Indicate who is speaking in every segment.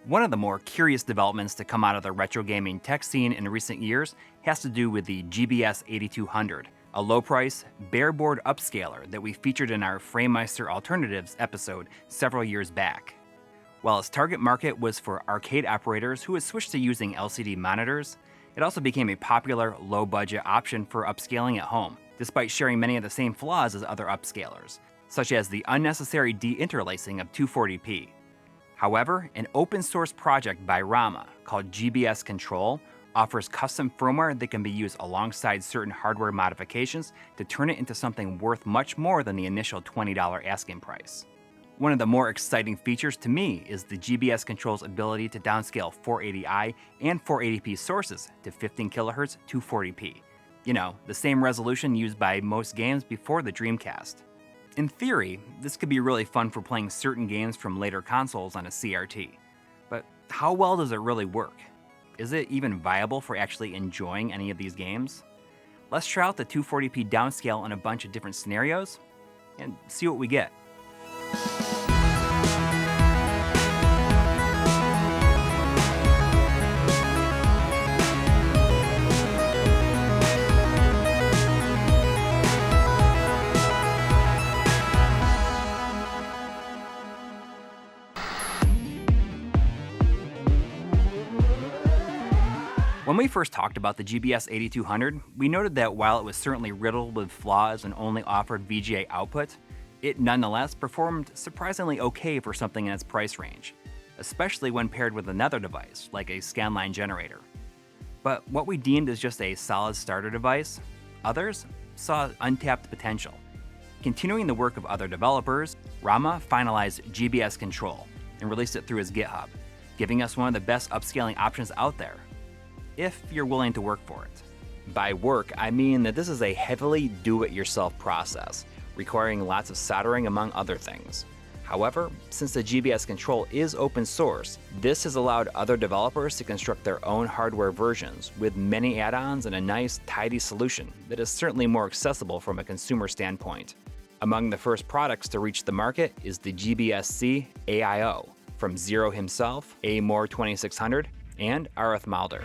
Speaker 1: One of the more curious developments to come out of the retro gaming tech scene in recent years has to do with the GBS-8200, a low-price, bare-board upscaler that we featured in our FrameMeister Alternatives episode several years back. While its target market was for arcade operators who had switched to using LCD monitors, it also became a popular, low-budget option for upscaling at home, despite sharing many of the same flaws as other upscalers, such as the unnecessary deinterlacing of 240p. However, an open-source project by Rama called GBS-Control offers custom firmware that can be used alongside certain hardware modifications to turn it into something worth much more than the initial $20 asking price. One of the more exciting features to me is the GBS-Control's ability to downscale 480i and 480p sources to 15 kHz 240p. You know, the same resolution used by most games before the Dreamcast. In theory, this could be really fun for playing certain games from later consoles on a CRT. But how well does it really work? Is it even viable for actually enjoying any of these games? Let's try out the 240p downscale in a bunch of different scenarios and see what we get. When we first talked about the GBS-8200, we noted that while it was certainly riddled with flaws and only offered VGA output, it nonetheless performed surprisingly okay for something in its price range, especially when paired with another device, like a scanline generator. But what we deemed as just a solid starter device, others saw untapped potential. Continuing the work of other developers, Rama finalized GBS-Control and released it through his GitHub, giving us one of the best upscaling options out there, if you're willing to work for it. By work, I mean that this is a heavily do-it-yourself process, requiring lots of soldering among other things. However, since the GBS-Control is open source, this has allowed other developers to construct their own hardware versions with many add-ons and a nice, tidy solution that is certainly more accessible from a consumer standpoint. Among the first products to reach the market is the gbs-c AIO from Zero himself, Amore 2600, and Arith Malder.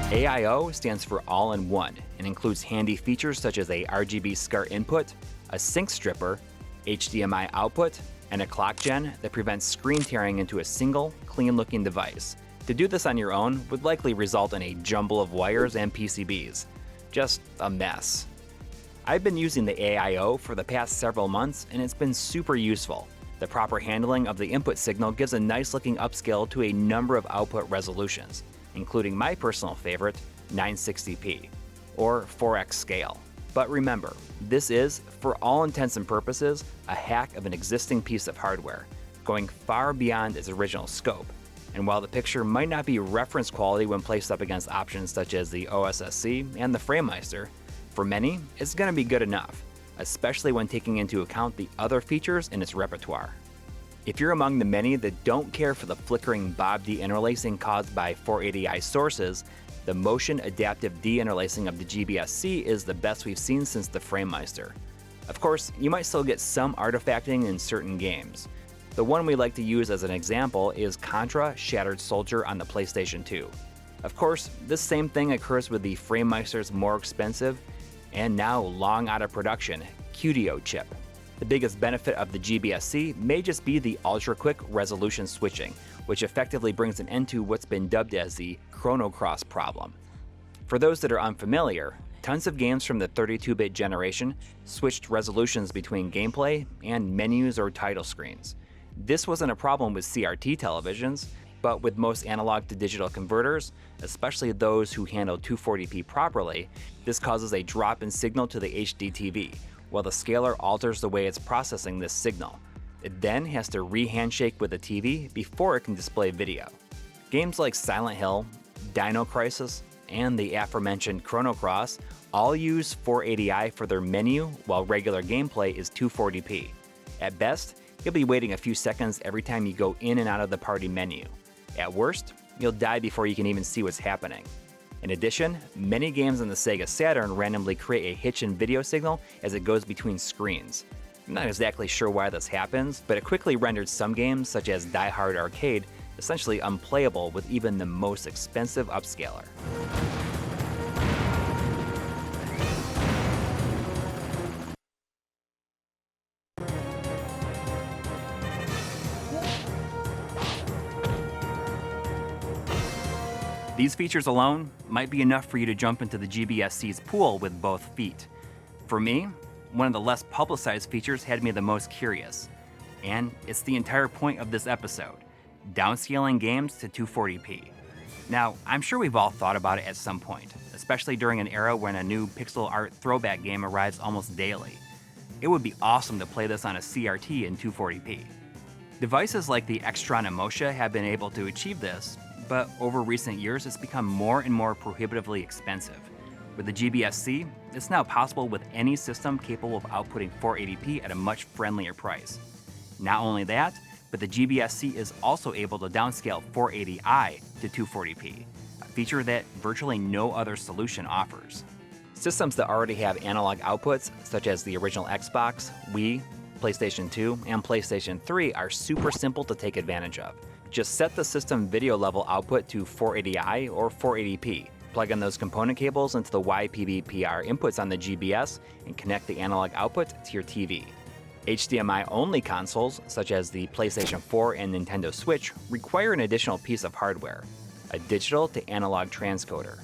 Speaker 1: AIO stands for all-in-one and includes handy features such as a RGB SCART input, a sync stripper, HDMI output, and a clock gen that prevents screen tearing into a single, clean-looking device. To do this on your own would likely result in a jumble of wires and PCBs. Just a mess. I've been using the AIO for the past several months and it's been super useful. The proper handling of the input signal gives a nice-looking upscale to a number of output resolutions, including my personal favorite, 960p, or 4x scale. But remember, this is, for all intents and purposes, a hack of an existing piece of hardware, going far beyond its original scope. And while the picture might not be reference quality when placed up against options such as the OSSC and the FrameMeister, for many, it's going to be good enough, especially when taking into account the other features in its repertoire. If you're among the many that don't care for the flickering bob deinterlacing caused by 480i sources, the motion adaptive deinterlacing of the GBS-C is the best we've seen since the FrameMeister. Of course, you might still get some artifacting in certain games. The one we like to use as an example is Contra Shattered Soldier on the PlayStation 2. Of course, this same thing occurs with the FrameMeister's more expensive, and now long out of production, QDO chip. The biggest benefit of the GBS-C may just be the ultra-quick resolution switching, which effectively brings an end to what's been dubbed as the Chrono Cross problem. For those that are unfamiliar, tons of games from the 32-bit generation switched resolutions between gameplay and menus or title screens. This wasn't a problem with CRT televisions, but with most analog to digital converters, especially those who handle 240p properly, this causes a drop in signal to the HD TV, while the scaler alters the way it's processing this signal. It then has to re-handshake with the TV before it can display video. Games like Silent Hill, Dino Crisis, and the aforementioned Chrono Cross all use 480i for their menu, while regular gameplay is 240p. At best, you'll be waiting a few seconds every time you go in and out of the party menu. At worst, you'll die before you can even see what's happening. In addition, many games on the Sega Saturn randomly create a hitch in video signal as it goes between screens. I'm not exactly sure why this happens, but it quickly rendered some games, such as Die Hard Arcade, essentially unplayable with even the most expensive upscaler. These features alone might be enough for you to jump into the GBS-C's pool with both feet. For me, one of the less publicized features had me the most curious, and it's the entire point of this episode: downscaling games to 240p. Now, I'm sure we've all thought about it at some point, especially during an era when a new pixel art throwback game arrives almost daily. It would be awesome to play this on a CRT in 240p. Devices like the Extron Emosha have been able to achieve this, but over recent years it's become more and more prohibitively expensive. With the GBS-C, it's now possible with any system capable of outputting 480p at a much friendlier price. Not only that, but the GBS-C is also able to downscale 480i to 240p, a feature that virtually no other solution offers. Systems that already have analog outputs, such as the original Xbox, Wii, PlayStation 2, and PlayStation 3 are super simple to take advantage of. Just set the system video level output to 480i or 480p, plug in those component cables into the YPB-PR inputs on the GBS, and connect the analog output to your TV. HDMI-only consoles, such as the PlayStation 4 and Nintendo Switch, require an additional piece of hardware, a digital to analog transcoder.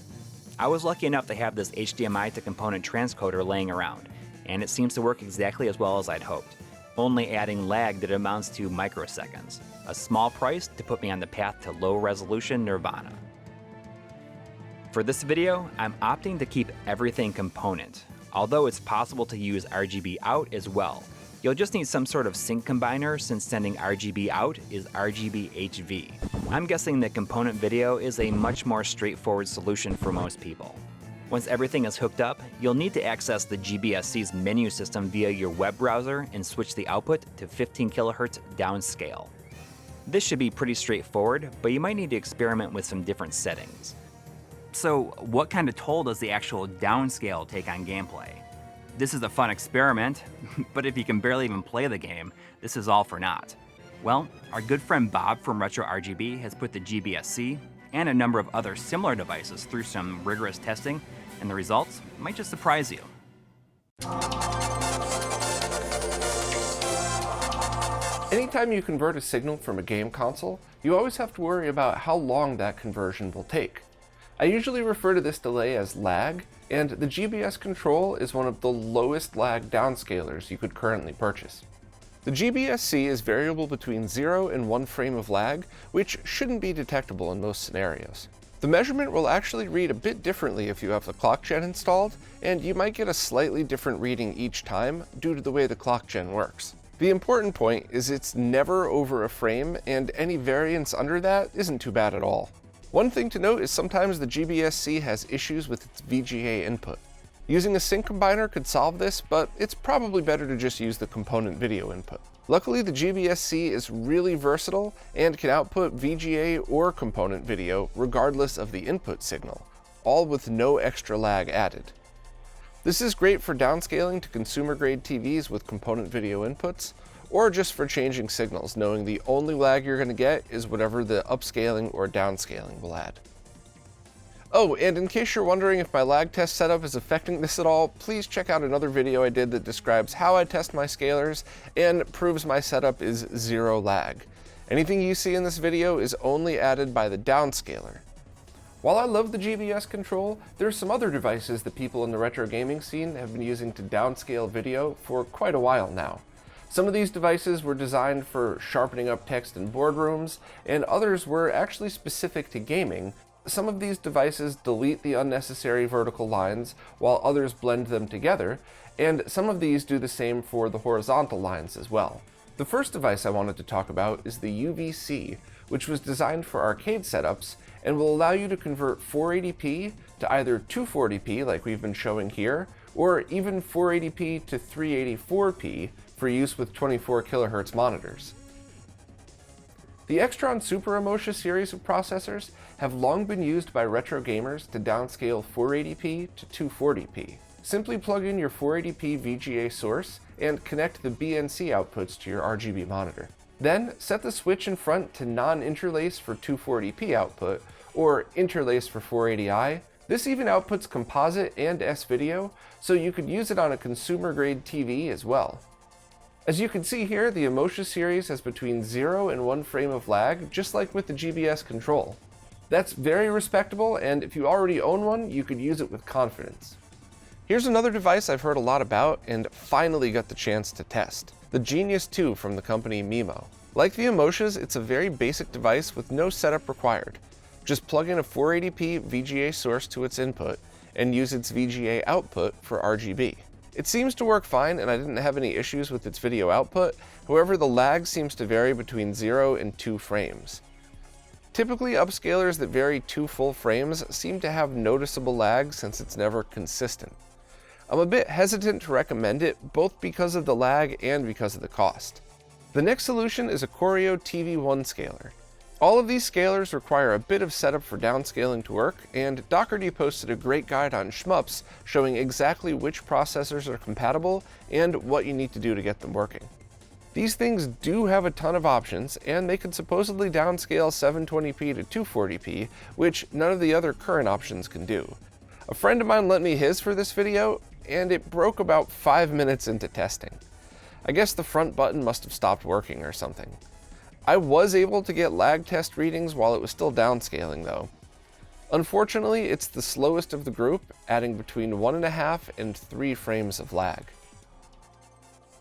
Speaker 1: I was lucky enough to have this HDMI to component transcoder laying around, and it seems to work exactly as well as I'd hoped, only adding lag that amounts to microseconds, a small price to put me on the path to low-resolution nirvana. For this video, I'm opting to keep everything component, although it's possible to use RGB out as well. You'll just need some sort of sync combiner since sending RGB out is RGB HV. I'm guessing that component video is a much more straightforward solution for most people. Once everything is hooked up, you'll need to access the GBS-C's menu system via your web browser and switch the output to 15 kHz downscale. This should be pretty straightforward, but you might need to experiment with some different settings. So, what kind of toll does the actual downscale take on gameplay? This is a fun experiment, but if you can barely even play the game, this is all for naught. Well, our good friend Bob from RetroRGB has put the GBS-C and a number of other similar devices through some rigorous testing, and the results might just surprise you.
Speaker 2: Anytime you convert a signal from a game console, you always have to worry about how long that conversion will take. I usually refer to this delay as lag, and the GBS-Control is one of the lowest lag downscalers you could currently purchase. The GBS-C is variable between 0 and 1 frame of lag, which shouldn't be detectable in most scenarios. The measurement will actually read a bit differently if you have the clock gen installed, and you might get a slightly different reading each time due to the way the clock gen works. The important point is it's never over a frame, and any variance under that isn't too bad at all. One thing to note is sometimes the GBS-C has issues with its VGA input. Using a sync combiner could solve this, but it's probably better to just use the component video input. Luckily, the GBS-C is really versatile and can output VGA or component video regardless of the input signal, all with no extra lag added. This is great for downscaling to consumer-grade TVs with component video inputs, or just for changing signals, knowing the only lag you're going to get is whatever the upscaling or downscaling will add. Oh, and in case you're wondering if my lag test setup is affecting this at all, please check out another video I did that describes how I test my scalers and proves my setup is zero lag. Anything you see in this video is only added by the downscaler. While I love the GBS-Control, there are some other devices that people in the retro gaming scene have been using to downscale video for quite a while now. Some of these devices were designed for sharpening up text in boardrooms, and others were actually specific to gaming. Some of these devices delete the unnecessary vertical lines, while others blend them together, and some of these do the same for the horizontal lines as well. The first device I wanted to talk about is the UV-C, which was designed for arcade setups and will allow you to convert 480p to either 240p like we've been showing here, or even 480p to 384p for use with 24 kHz monitors. The Extron Super Emosha series of processors have long been used by retro gamers to downscale 480p to 240p. Simply plug in your 480p VGA source and connect the B and C outputs to your RGB monitor. Then set the switch in front to non-interlace for 240p output or interlace for 480i. This even outputs composite and S-video, so you could use it on a consumer-grade TV as well. As you can see here, the Emotia series has between 0 and 1 frame of lag, just like with the GBS-Control. That's very respectable, and if you already own one, you could use it with confidence. Here's another device I've heard a lot about and finally got the chance to test. The Genius 2 from the company Mimo. Like the Emotias, it's a very basic device with no setup required. Just plug in a 480p VGA source to its input and use its VGA output for RGB. It seems to work fine and I didn't have any issues with its video output, however the lag seems to vary between 0 and 2 frames. Typically, upscalers that vary 2 full frames seem to have noticeable lag since it's never consistent. I'm a bit hesitant to recommend it, both because of the lag and because of the cost. The next solution is a Coury TV1 scaler. All of these scalers require a bit of setup for downscaling to work, and Doherty posted a great guide on Shmups showing exactly which processors are compatible and what you need to do to get them working. These things do have a ton of options, and they can supposedly downscale 720p to 240p, which none of the other current options can do. A friend of mine lent me his for this video, and it broke about 5 minutes into testing. I guess the front button must have stopped working or something. I was able to get lag test readings while it was still downscaling though. Unfortunately, it's the slowest of the group, adding between 1.5 and 3 frames of lag.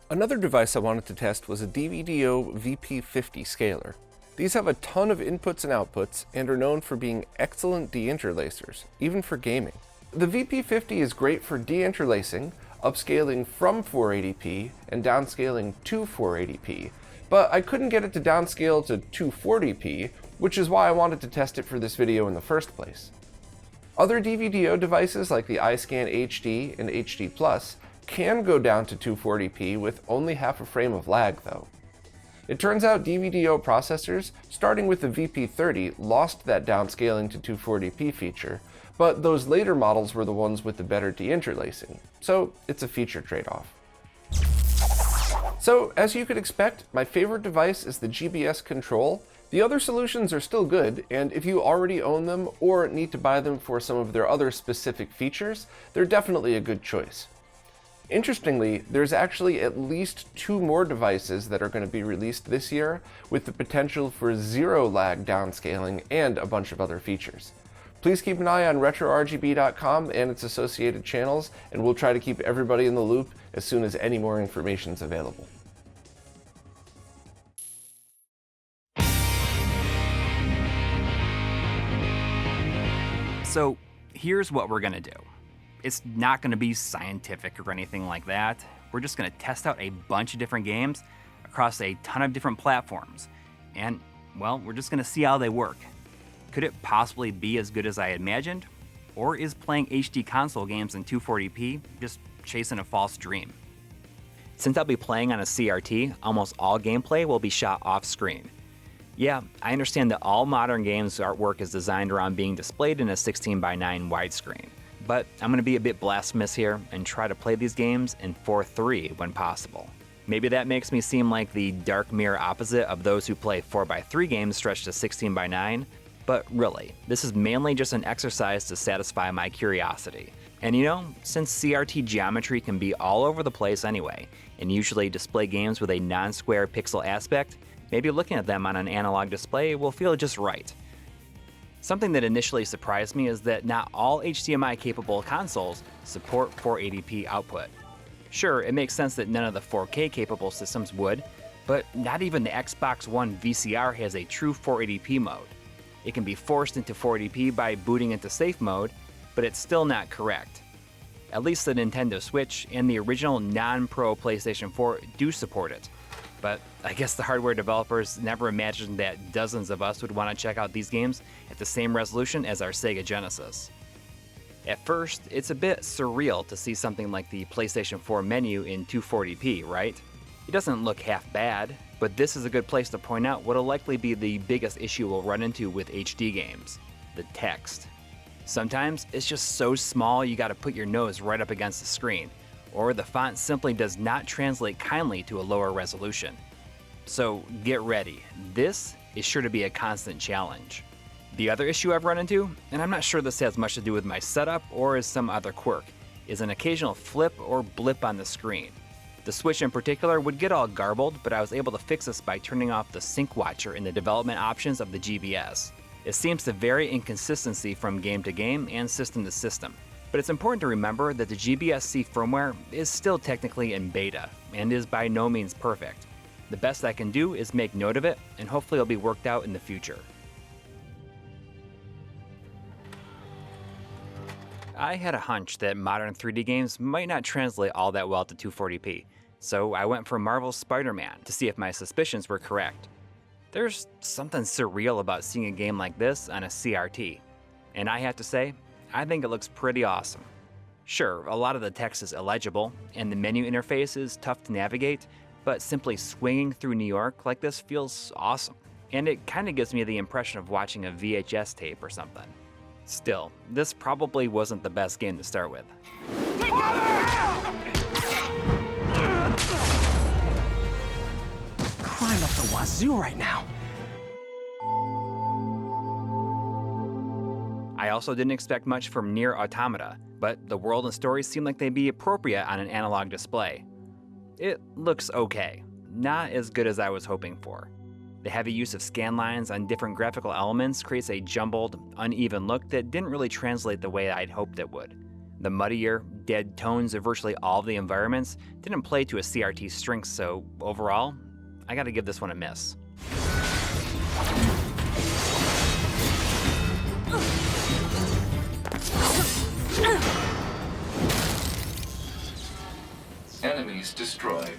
Speaker 2: Another device I wanted to test was a DVDO VP50 scaler. These have a ton of inputs and outputs and are known for being excellent deinterlacers, even for gaming. The VP50 is great for deinterlacing, upscaling from 480p, and downscaling to 480p, but I couldn't get it to downscale to 240p, which is why I wanted to test it for this video in the first place. Other DVDO devices like the iScan HD and HD Plus can go down to 240p with only half a frame of lag though. It turns out DVDO processors, starting with the VP30, lost that downscaling to 240p feature, but those later models were the ones with the better deinterlacing, so it's a feature trade-off. So, as you could expect, my favorite device is the GBS-Control. The other solutions are still good, and if you already own them or need to buy them for some of their other specific features, they're definitely a good choice. Interestingly, there's actually at least 2 more devices that are going to be released this year with the potential for 0 lag downscaling and a bunch of other features. Please keep an eye on RetroRGB.com and its associated channels, and we'll try to keep everybody in the loop as soon as any more information is available.
Speaker 1: So here's what we're going to do. It's not going to be scientific or anything like that. We're just going to test out a bunch of different games across a ton of different platforms. And, well, we're just going to see how they work. Could it possibly be as good as I imagined? Or is playing HD console games in 240p just chasing a false dream? Since I'll be playing on a CRT, almost all gameplay will be shot off screen. Yeah, I understand that all modern games artwork is designed around being displayed in a 16:9 widescreen. But I'm going to be a bit blasphemous here and try to play these games in 4:3 when possible. Maybe that makes me seem like the dark mirror opposite of those who play 4:3 games stretched to 16:9, but really, this is mainly just an exercise to satisfy my curiosity. And you know, since CRT geometry can be all over the place anyway, and usually display games with a non-square pixel aspect, maybe looking at them on an analog display will feel just right. Something that initially surprised me is that not all HDMI-capable consoles support 480p output. Sure, it makes sense that none of the 4K-capable systems would, but not even the Xbox One VCR has a true 480p mode. It can be forced into 480p by booting into safe mode, but it's still not correct. At least the Nintendo Switch and the original non-Pro PlayStation 4 do support it. But I guess the hardware developers never imagined that dozens of us would want to check out these games at the same resolution as our Sega Genesis. At first, it's a bit surreal to see something like the PlayStation 4 menu in 240p, right? It doesn't look half bad, but this is a good place to point out what'll likely be the biggest issue we'll run into with HD games: the text. Sometimes it's just so small you gotta put your nose right up against the screen, or the font simply does not translate kindly to a lower resolution. So get ready, this is sure to be a constant challenge. The other issue I've run into, and I'm not sure this has much to do with my setup or is some other quirk, is an occasional flip or blip on the screen. The switch in particular would get all garbled, but I was able to fix this by turning off the sync watcher in the development options of the GBS. It seems to vary in consistency from game to game and system to system, but it's important to remember that the gbs-c firmware is still technically in beta and is by no means perfect. The best I can do is make note of it, and hopefully it'll be worked out in the future. I had a hunch that modern 3D games might not translate all that well to 240p, so I went for Marvel's Spider-Man to see if my suspicions were correct. There's something surreal about seeing a game like this on a CRT, and I have to say, I think it looks pretty awesome. Sure, a lot of the text is illegible, and the menu interface is tough to navigate, but simply swinging through New York like this feels awesome, and it kinda gives me the impression of watching a VHS tape or something. Still, this probably wasn't the best game to start with.
Speaker 3: Crime up the wazoo right now.
Speaker 1: I also didn't expect much from Nier Automata, but the world and stories seem like they'd be appropriate on an analog display. It looks okay, not as good as I was hoping for. The heavy use of scan lines on different graphical elements creates a jumbled, uneven look that didn't really translate the way I'd hoped it would. The muddier, dead tones of virtually all of the environments didn't play to a CRT's strengths, so overall, I gotta give this one a miss.
Speaker 4: Enemies destroyed.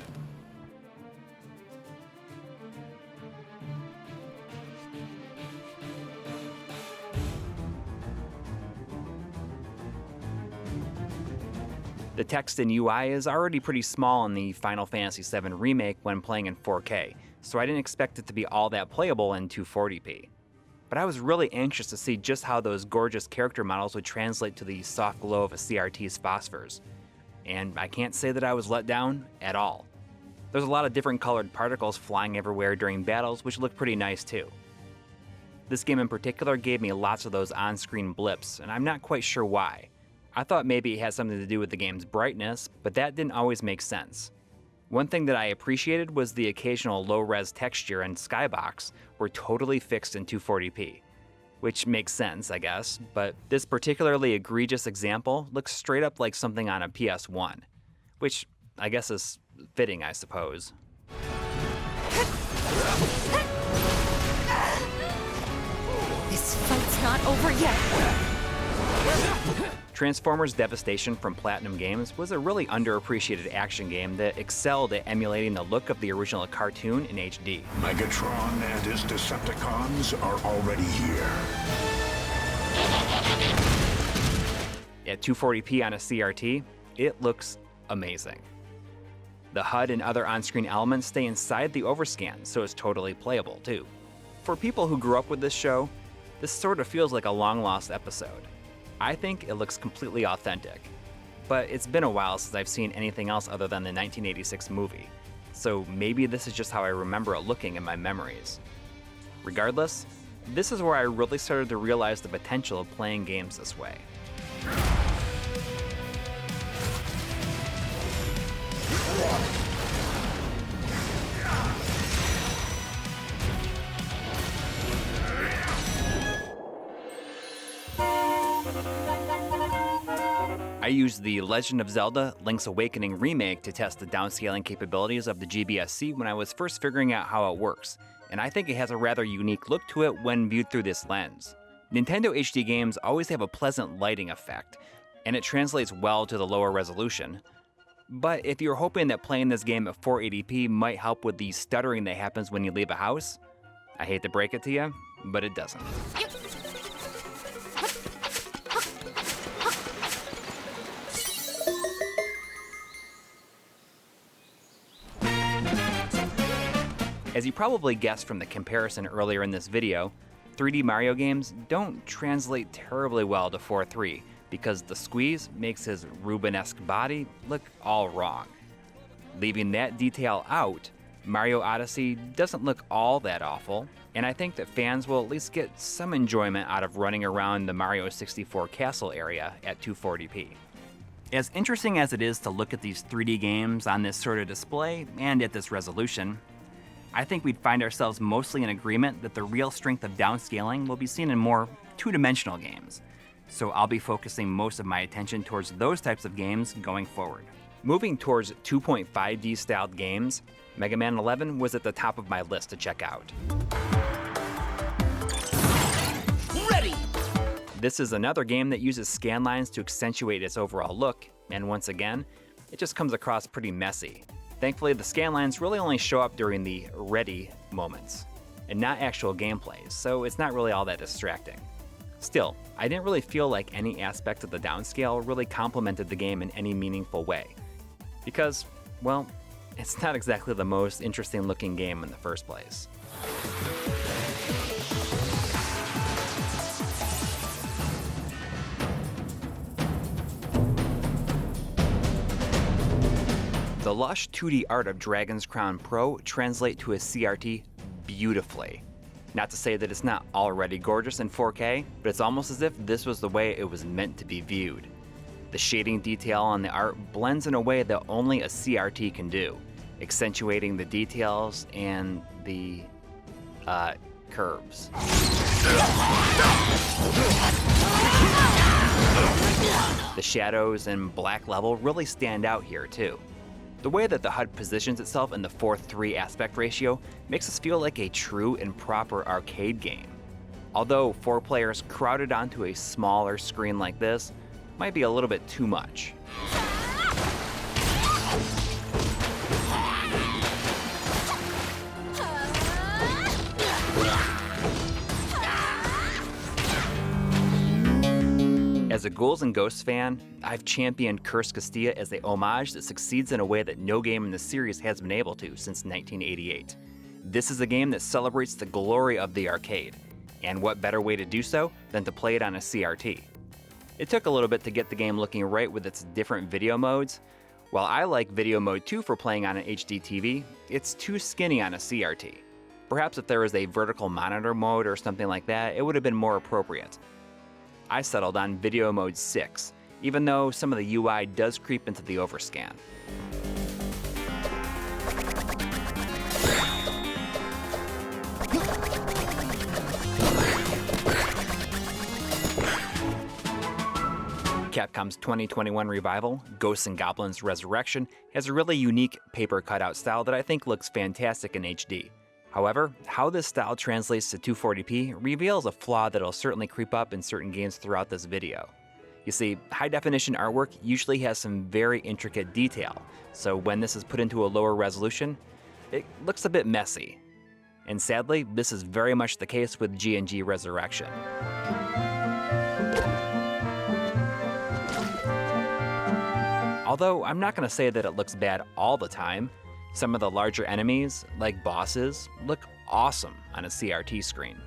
Speaker 1: The text in UI is already pretty small in the Final Fantasy VII Remake when playing in 4K, so I didn't expect it to be all that playable in 240p. But I was really anxious to see just how those gorgeous character models would translate to the soft glow of a CRT's phosphors. And I can't say that I was let down at all. There's a lot of different colored particles flying everywhere during battles, which look pretty nice too. This game in particular gave me lots of those on-screen blips, and I'm not quite sure why. I thought maybe it had something to do with the game's brightness, but that didn't always make sense. One thing that I appreciated was the occasional low-res texture and skybox were totally fixed in 240p, which makes sense, I guess, but this particularly egregious example looks straight up like something on a PS1, which I guess is fitting, I suppose.
Speaker 5: This fight's not over yet.
Speaker 1: Transformers Devastation from Platinum Games was a really underappreciated action game that excelled at emulating the look of the original cartoon in HD.
Speaker 6: Megatron and his Decepticons are already here.
Speaker 1: At 240p on a CRT, it looks amazing. The HUD and other on-screen elements stay inside the overscan, so it's totally playable too. For people who grew up with this show, this sort of feels like a long-lost episode. I think it looks completely authentic, but it's been a while since I've seen anything else other than the 1986 movie, so maybe this is just how I remember it looking in my memories. Regardless, this is where I really started to realize the potential of playing games this way. I used the Legend of Zelda Link's Awakening remake to test the downscaling capabilities of the GBS-C when I was first figuring out how it works, and I think it has a rather unique look to it when viewed through this lens. Nintendo HD games always have a pleasant lighting effect, and it translates well to the lower resolution. But if you're hoping that playing this game at 480p might help with the stuttering that happens when you leave a house, I hate to break it to you, but it doesn't. As you probably guessed from the comparison earlier in this video, 3D Mario games don't translate terribly well to 4.3 because the squeeze makes his Rubenesque body look all wrong. Leaving that detail out, Mario Odyssey doesn't look all that awful, and I think that fans will at least get some enjoyment out of running around the Mario 64 castle area at 240p. As interesting as it is to look at these 3D games on this sort of display and at this resolution, I think we'd find ourselves mostly in agreement that the real strength of downscaling will be seen in more two-dimensional games, so I'll be focusing most of my attention towards those types of games going forward. Moving towards 2.5D styled games, Mega Man 11 was at the top of my list to check out.
Speaker 3: Ready!
Speaker 1: This is another game that uses scanlines to accentuate its overall look, and once again, it just comes across pretty messy. Thankfully, the scanlines really only show up during the ready moments, and not actual gameplay, so it's not really all that distracting. Still, I didn't really feel like any aspect of the downscale really complemented the game in any meaningful way. Because, well, it's not exactly the most interesting looking game in the first place. The lush 2D art of Dragon's Crown Pro translate to a CRT beautifully. Not to say that it's not already gorgeous in 4K, but it's almost as if this was the way it was meant to be viewed. The shading detail on the art blends in a way that only a CRT can do, accentuating the details and the curves. The shadows and black level really stand out here too. The way that the HUD positions itself in the 4:3 aspect ratio makes us feel like a true and proper arcade game. Although 4 players crowded onto a smaller screen like this might be a little bit too much. As a Ghouls and Ghosts fan, I've championed Curse Castilla as a homage that succeeds in a way that no game in the series has been able to since 1988. This is a game that celebrates the glory of the arcade, and what better way to do so than to play it on a CRT. It took a little bit to get the game looking right with its different video modes. While I like video mode 2 for playing on an HD TV, it's too skinny on a CRT. Perhaps if there was a vertical monitor mode or something like that, it would have been more appropriate. I settled on video mode 6, even though some of the UI does creep into the overscan. Capcom's 2021 revival, Ghosts and Goblins Resurrection, has a really unique paper cutout style that I think looks fantastic in HD. However, how this style translates to 240p reveals a flaw that'll certainly creep up in certain games throughout this video. You see, high-definition artwork usually has some very intricate detail, so when this is put into a lower resolution, it looks a bit messy. And sadly, this is very much the case with G&G Resurrection. Although I'm not going to say that it looks bad all the time, some of the larger enemies, like bosses, look awesome on a CRT screen.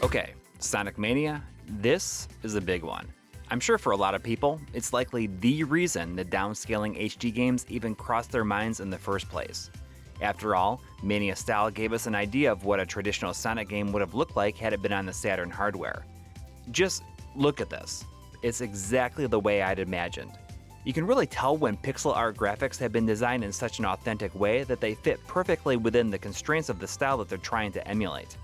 Speaker 1: Okay, Sonic Mania, this is a big one. I'm sure for a lot of people, it's likely the reason that downscaling HD games even crossed their minds in the first place. After all, Mania Style gave us an idea of what a traditional Sonic game would have looked like had it been on the Saturn hardware. Just look at this. It's exactly the way I'd imagined. You can really tell when pixel art graphics have been designed in such an authentic way that they fit perfectly within the constraints of the style that they're trying to emulate.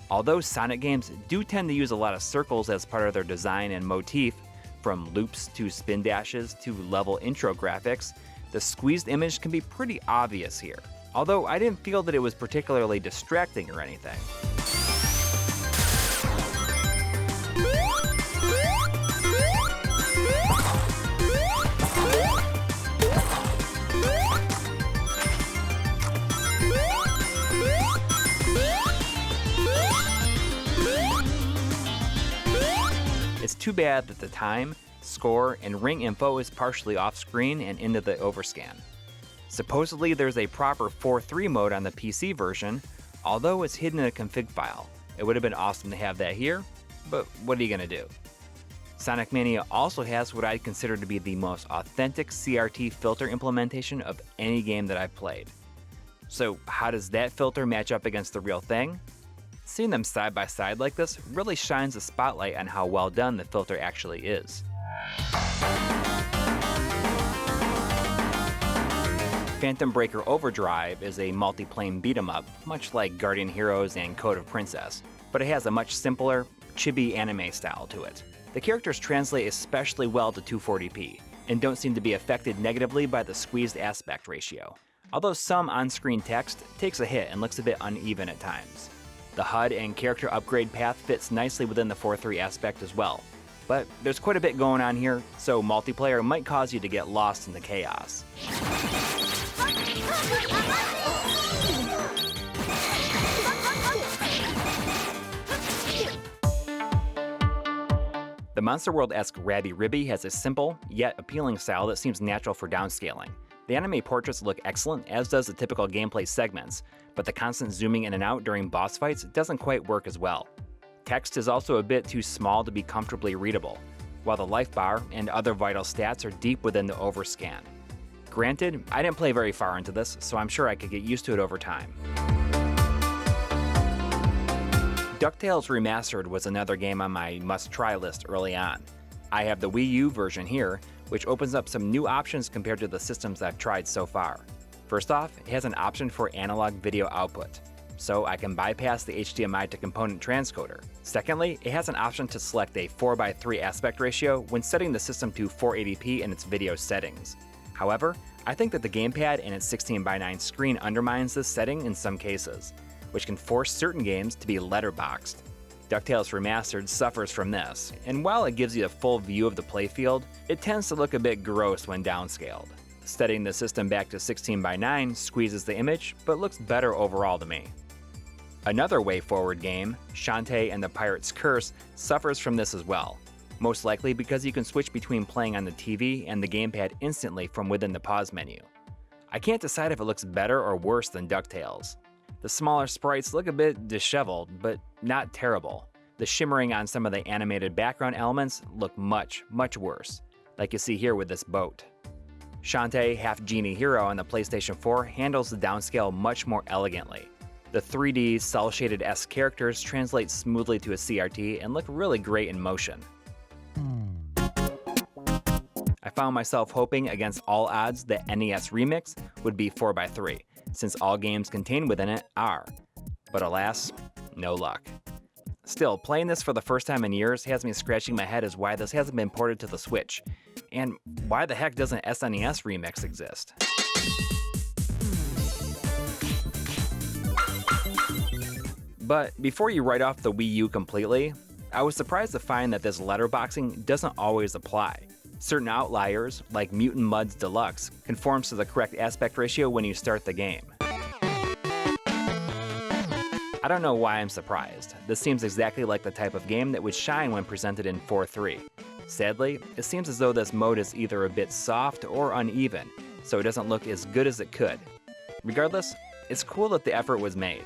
Speaker 1: Although Sonic games do tend to use a lot of circles as part of their design and motif, from loops to spin dashes to level intro graphics, the squeezed image can be pretty obvious here. Although I didn't feel that it was particularly distracting or anything. It's too bad that the time, score, and ring info is partially off-screen and into the overscan. Supposedly there's a proper 4.3 mode on the PC version, although it's hidden in a config file. It would have been awesome to have that here, but what are you gonna do? Sonic Mania also has what I'd consider to be the most authentic CRT filter implementation of any game that I've played. So how does that filter match up against the real thing? Seeing them side by side like this really shines a spotlight on how well done the filter actually is. Phantom Breaker Overdrive is a multi-plane beat-em-up, much like Guardian Heroes and Code of Princess, but it has a much simpler, chibi anime style to it. The characters translate especially well to 240p, and don't seem to be affected negatively by the squeezed aspect ratio, although some on-screen text takes a hit and looks a bit uneven at times. The HUD and character upgrade path fits nicely within the 4.3 aspect as well, but there's quite a bit going on here, so multiplayer might cause you to get lost in the chaos. The Monster World-esque Rabby Ribby has a simple, yet appealing style that seems natural for downscaling. The anime portraits look excellent, as does the typical gameplay segments, but the constant zooming in and out during boss fights doesn't quite work as well. Text is also a bit too small to be comfortably readable, while the life bar and other vital stats are deep within the overscan. Granted, I didn't play very far into this, so I'm sure I could get used to it over time. DuckTales Remastered was another game on my must-try list early on. I have the Wii U version here, which opens up some new options compared to the systems I've tried so far. First off, it has an option for analog video output, so I can bypass the HDMI to component transcoder. Secondly, it has an option to select a 4:3 aspect ratio when setting the system to 480p in its video settings. However, I think that the gamepad and its 16:9 screen undermines this setting in some cases, which can force certain games to be letterboxed. DuckTales Remastered suffers from this, and while it gives you a full view of the playfield, it tends to look a bit gross when downscaled. Setting the system back to 16:9 squeezes the image, but looks better overall to me. Another way-forward game, Shantae and the Pirate's Curse, suffers from this as well, most likely because you can switch between playing on the TV and the gamepad instantly from within the pause menu. I can't decide if it looks better or worse than DuckTales. The smaller sprites look a bit disheveled, but not terrible. The shimmering on some of the animated background elements look much, much worse, like you see here with this boat. Shantae Half Genie Hero on the PlayStation 4 handles the downscale much more elegantly. The 3D, cel-shaded-esque characters translate smoothly to a CRT and look really great in motion. I found myself hoping against all odds that NES Remix would be 4:3, since all games contained within it are. But alas, no luck. Still, playing this for the first time in years has me scratching my head as why this hasn't been ported to the Switch, and why the heck doesn't SNES Remix exist? But before you write off the Wii U completely, I was surprised to find that this letterboxing doesn't always apply. Certain outliers, like Mutant Mudds Deluxe, conforms to the correct aspect ratio when you start the game. I don't know why I'm surprised. This seems exactly like the type of game that would shine when presented in 4:3. Sadly, it seems as though this mode is either a bit soft or uneven, so it doesn't look as good as it could. Regardless, it's cool that the effort was made.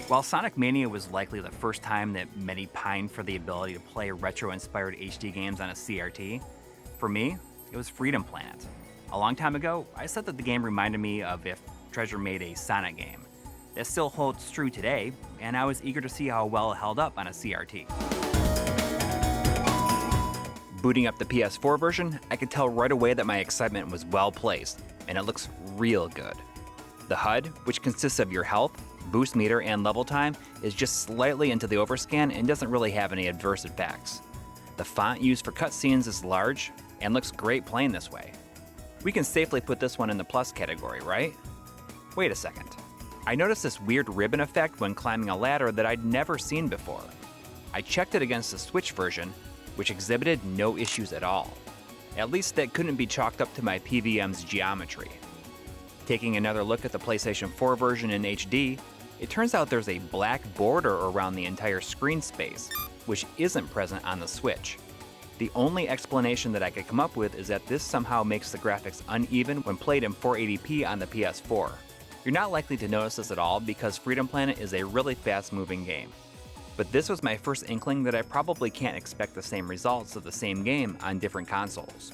Speaker 1: While Sonic Mania was likely the first time that many pined for the ability to play retro-inspired HD games on a CRT, for me, it was Freedom Planet. A long time ago, I said that the game reminded me of if Treasure made a Sonic game. That still holds true today, and I was eager to see how well it held up on a CRT. Booting up the PS4 version, I could tell right away that my excitement was well placed, and it looks real good. The HUD, which consists of your health, boost meter, and level time, is just slightly into the overscan and doesn't really have any adverse effects. The font used for cutscenes is large and looks great playing this way. We can safely put this one in the plus category, right? Wait a second. I noticed this weird ribbon effect when climbing a ladder that I'd never seen before. I checked it against the Switch version, which exhibited no issues at all. At least that couldn't be chalked up to my PVM's geometry. Taking another look at the PlayStation 4 version in HD, It turns out there's a black border around the entire screen space, which isn't present on the Switch. The only explanation that I could come up with is that this somehow makes the graphics uneven when played in 480p on the PS4. You're not likely to notice this at all because Freedom Planet is a really fast-moving game. But this was my first inkling that I probably can't expect the same results of the same game on different consoles.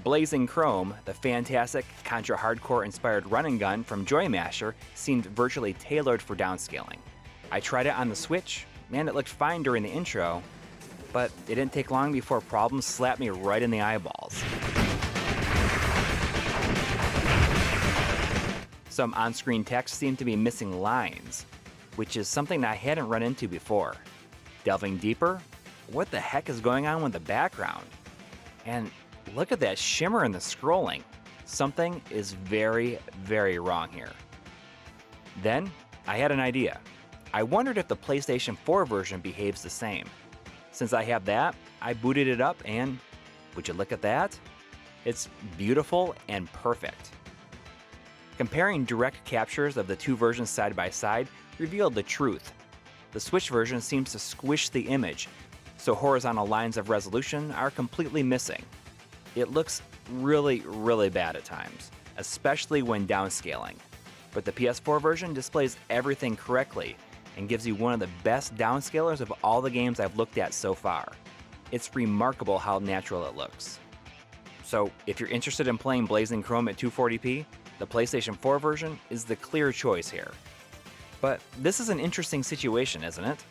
Speaker 1: Blazing Chrome, the fantastic Contra Hardcore-inspired run and gun from Joy Masher, seemed virtually tailored for downscaling. I tried it on the Switch, and it looked fine during the intro, but it didn't take long before problems slapped me right in the eyeballs. Some on-screen text seemed to be missing lines, which is something I hadn't run into before. Delving deeper, what the heck is going on with the background? And look at that shimmer in the scrolling. Something is very, very wrong here. Then, I had an idea. I wondered if the PlayStation 4 version behaves the same. Since I have that, I booted it up and, would you look at that? It's beautiful and perfect. Comparing direct captures of the two versions side by side revealed the truth. The Switch version seems to squish the image, so horizontal lines of resolution are completely missing. It looks really, really bad at times, especially when downscaling. But the PS4 version displays everything correctly and gives you one of the best downscalers of all the games I've looked at so far. It's remarkable how natural it looks. So if you're interested in playing Blazing Chrome at 240p, the PlayStation 4 version is the clear choice here. But this is an interesting situation, isn't it?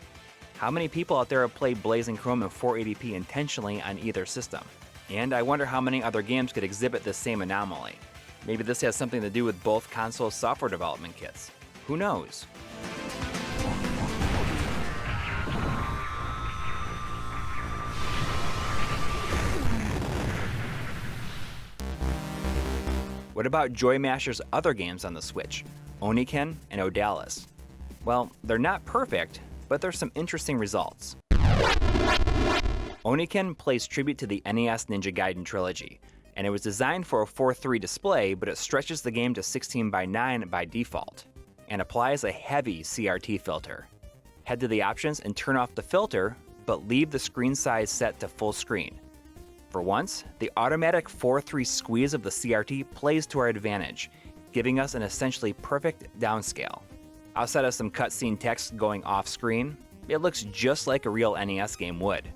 Speaker 1: How many people out there have played Blazing Chrome in 480p intentionally on either system? And I wonder how many other games could exhibit this same anomaly. Maybe this has something to do with both console software development kits. Who knows? What about Joy Masher's other games on the Switch, Oniken and Odalis? Well, they're not perfect, but there's some interesting results. Oniken plays tribute to the NES Ninja Gaiden trilogy, and it was designed for a 4:3 display, but it stretches the game to 16:9 by default, and applies a heavy CRT filter. Head to the options and turn off the filter, but leave the screen size set to full screen. For once, the automatic 4:3 squeeze of the CRT plays to our advantage, giving us an essentially perfect downscale. Outside of some cutscene text going off screen, it looks just like a real NES game would.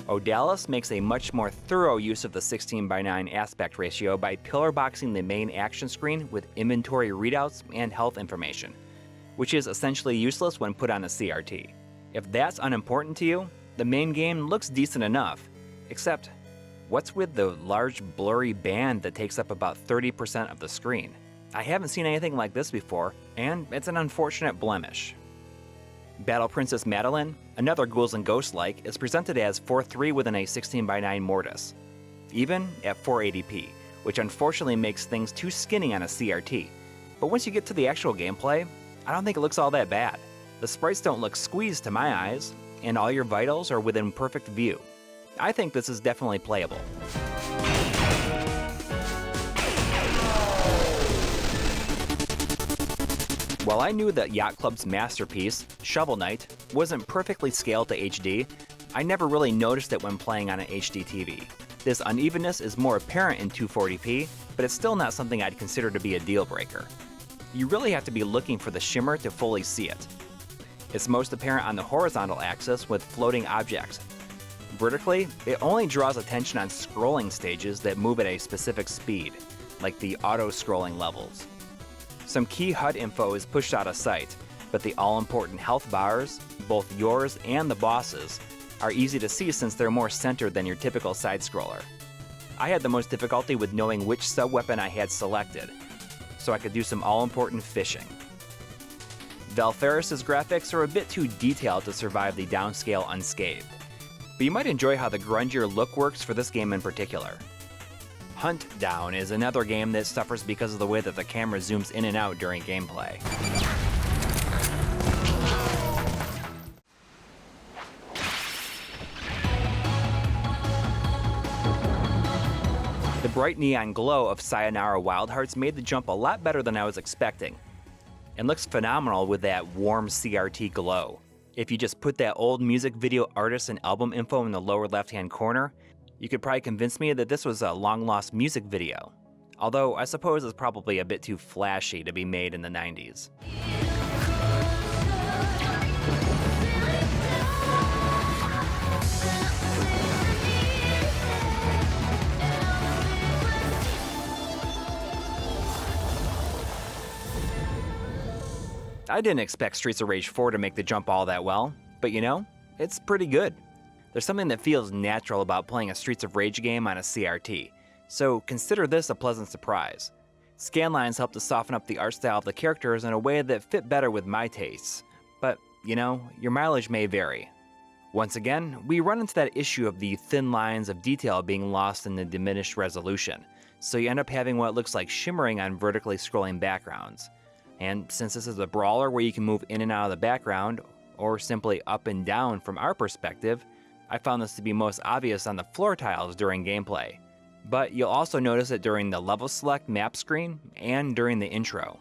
Speaker 1: Odalis makes a much more thorough use of the 16:9 aspect ratio by pillar boxing the main action screen with inventory readouts and health information, which is essentially useless when put on a CRT. If that's unimportant to you, the main game looks decent enough, except what's with the large blurry band that takes up about 30% of the screen? I haven't seen anything like this before, and it's an unfortunate blemish. Battle Princess Madeline, another Ghouls and Ghosts-like, is presented as 4:3 within a 16:9 mortise, even at 480p, which unfortunately makes things too skinny on a CRT. But once you get to the actual gameplay, I don't think it looks all that bad. The sprites don't look squeezed to my eyes, and all your vitals are within perfect view. I think this is definitely playable. While I knew that Yacht Club's masterpiece, Shovel Knight, wasn't perfectly scaled to HD, I never really noticed it when playing on an HD TV. This unevenness is more apparent in 240p, but it's still not something I'd consider to be a deal breaker. You really have to be looking for the shimmer to fully see it. It's most apparent on the horizontal axis with floating objects. Vertically, it only draws attention on scrolling stages that move at a specific speed, like the auto-scrolling levels. Some key HUD info is pushed out of sight, but the all-important health bars, both yours and the boss's, are easy to see since they're more centered than your typical side-scroller. I had the most difficulty with knowing which sub-weapon I had selected, so I could do some all-important fishing. Valferris's graphics are a bit too detailed to survive the downscale unscathed, but you might enjoy how the grungier look works for this game in particular. Hunt Down is another game that suffers because of the way that the camera zooms in and out during gameplay. The bright neon glow of Sayonara Wild Hearts made the jump a lot better than I was expecting, and looks phenomenal with that warm CRT glow. If you just put that old music video artist and album info in the lower left-hand corner, you could probably convince me that this was a long-lost music video. Although I suppose it's probably a bit too flashy to be made in the 90s. I didn't expect Streets of Rage 4 to make the jump all that well, but you know, it's pretty good. There's something that feels natural about playing a Streets of Rage game on a CRT, so consider this a pleasant surprise. Scanlines help to soften up the art style of the characters in a way that fit better with my tastes, but you know, your mileage may vary. Once again, we run into that issue of the thin lines of detail being lost in the diminished resolution, so you end up having what looks like shimmering on vertically scrolling backgrounds. And since this is a brawler where you can move in and out of the background, or simply up and down from our perspective, I found this to be most obvious on the floor tiles during gameplay. But you'll also notice it during the level select map screen and during the intro.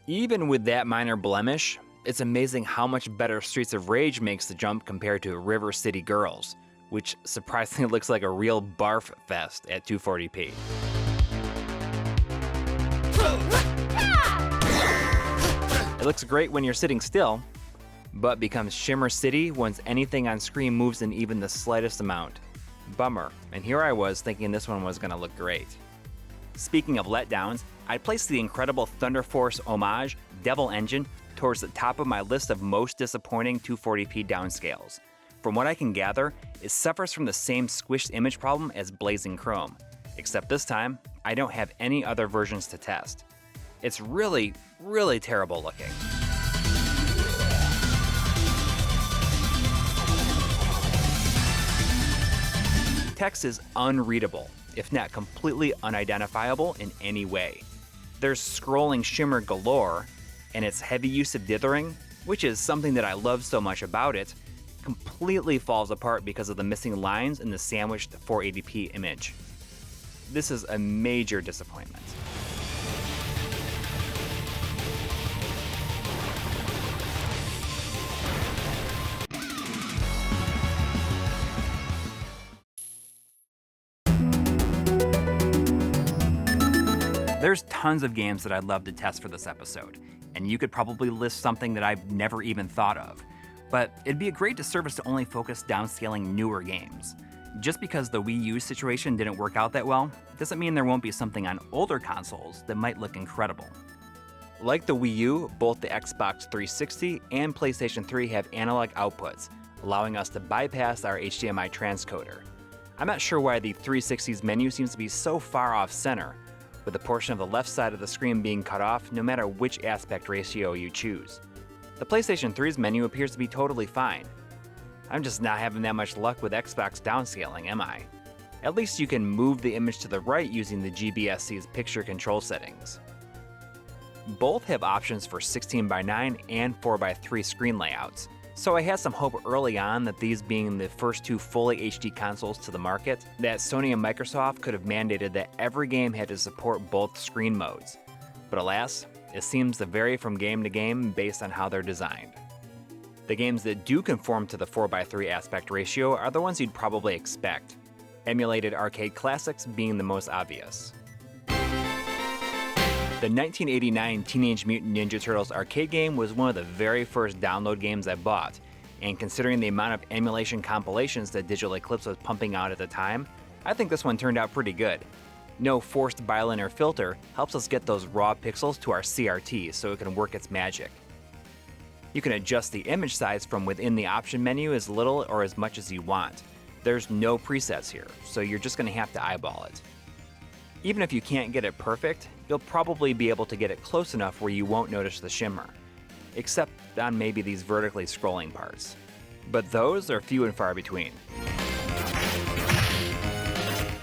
Speaker 1: Even with that minor blemish, it's amazing how much better Streets of Rage makes the jump compared to River City Girls, which surprisingly looks like a real barf fest at 240p. It looks great when you're sitting still, but becomes Shimmer City once anything on screen moves in even the slightest amount. Bummer, and here I was thinking this one was gonna look great. Speaking of letdowns, I placed the incredible Thunder Force homage, Devil Engine, towards the top of my list of most disappointing 240p downscales. From what I can gather, it suffers from the same squished image problem as Blazing Chrome, except this time, I don't have any other versions to test. It's really, really terrible looking. Text is unreadable, if not completely unidentifiable in any way. There's scrolling shimmer galore, and its heavy use of dithering, which is something that I love so much about it, completely falls apart because of the missing lines in the sandwiched 480p image. This is a major disappointment. There's tons of games that I'd love to test for this episode, and you could probably list something that I've never even thought of. But it'd be a great disservice to only focus downscaling newer games. Just because the Wii U situation didn't work out that well, doesn't mean there won't be something on older consoles that might look incredible. Like the Wii U, both the Xbox 360 and PlayStation 3 have analog outputs, allowing us to bypass our HDMI transcoder. I'm not sure why the 360's menu seems to be so far off center, with a portion of the left side of the screen being cut off no matter which aspect ratio you choose. The PlayStation 3's menu appears to be totally fine. I'm just not having that much luck with Xbox downscaling, am I? At least you can move the image to the right using the GBS-C's picture control settings. Both have options for 16:9 and 4:3 screen layouts, so I had some hope early on that these being the first two fully HD consoles to the market, that Sony and Microsoft could have mandated that every game had to support both screen modes. But alas, it seems to vary from game to game based on how they're designed. The games that do conform to the 4:3 aspect ratio are the ones you'd probably expect, emulated arcade classics being the most obvious. The 1989 Teenage Mutant Ninja Turtles arcade game was one of the very first download games I bought, and considering the amount of emulation compilations that Digital Eclipse was pumping out at the time, I think this one turned out pretty good. No forced bilinear filter helps us get those raw pixels to our CRT so it can work its magic. You can adjust the image size from within the option menu as little or as much as you want. There's no presets here, so you're just going to have to eyeball it. Even if you can't get it perfect, you'll probably be able to get it close enough where you won't notice the shimmer, except on maybe these vertically scrolling parts. But those are few and far between.